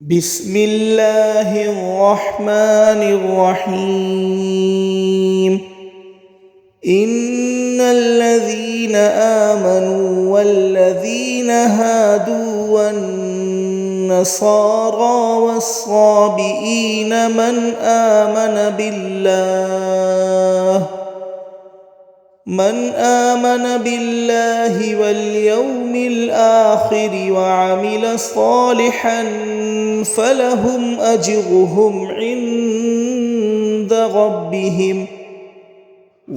بسم الله الرحمن الرحيم. إن الذين آمنوا والذين هادوا والنصارى والصابئين من آمن بالله واليوم الآخر وعمل صالحا فلهم أجرهم عند ربهم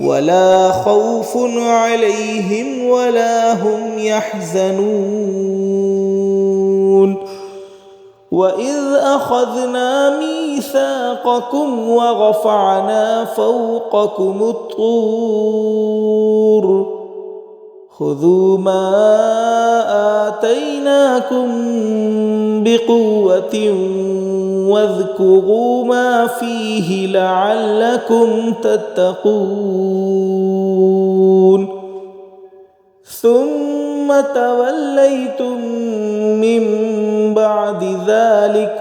ولا خوف عليهم ولا هم يحزنون. وإذ أخذنا ميثاقكم ورفعنا فوقكم الطور خذوا ما آتيناكم بقوة واذكروا ما فيه لعلكم تتقون. ثم توليتم من بعد ذلك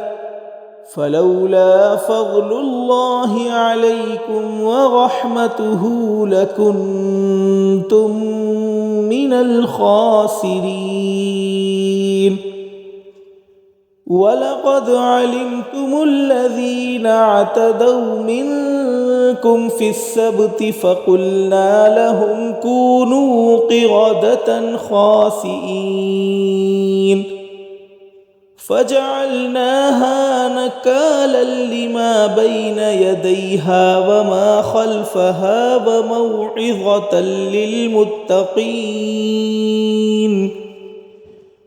فلولا فضل الله عليكم ورحمته لكنتم من الخاسرين. ولقد علمتم الذين اعتدوا منكم في السبت فقلنا لهم كونوا قردة خاسئين فجعلناها نكالا لما بين يديها وما خلفها وموعظة للمتقين.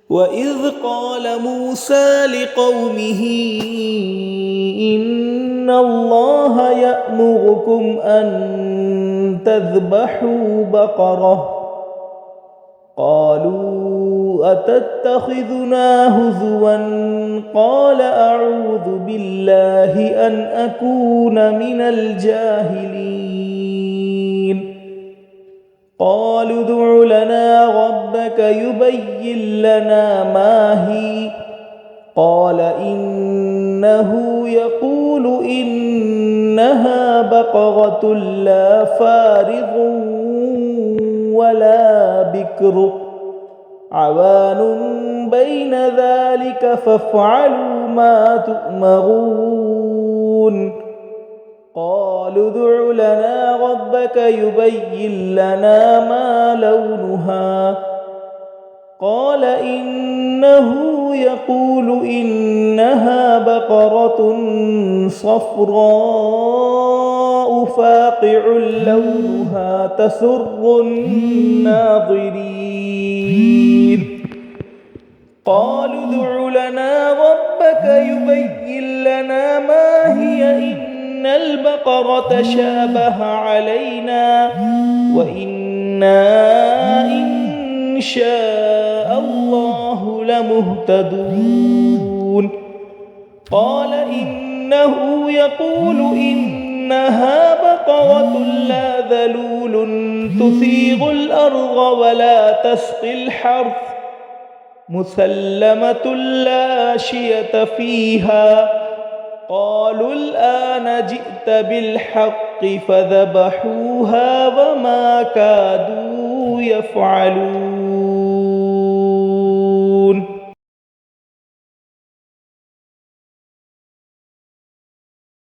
وإذ قال موسى لقومه إن الله يأمركم أن تذبحوا بقرة قالوا أتتخذنا هزوا قال أعوذ بالله أن أكون من الجاهلين. قالوا ادع لنا ربك يبين لنا ما هي قال إنه يقول إنها بقرة لا فارض ولا بكر عوان بين ذلك فافعلوا ما تؤمرون. قالوا ادع لنا ربك يبين لنا ما لونها قال إنه يقول إنها بقرة صفراء فاقع لونها تسر الناظرين. قالوا ادع لنا ربك يبين لنا ما هي إن البقرة شابه علينا وإنا إن شاء الله لمهتدون. قال إنه يقول إنها بقرة لا ذلول تثير الأرض ولا تسقي الحرث مسلمة لا شية فيها. قالوا الآن جئت بالحق فذبحوها وما كادوا يفعلون.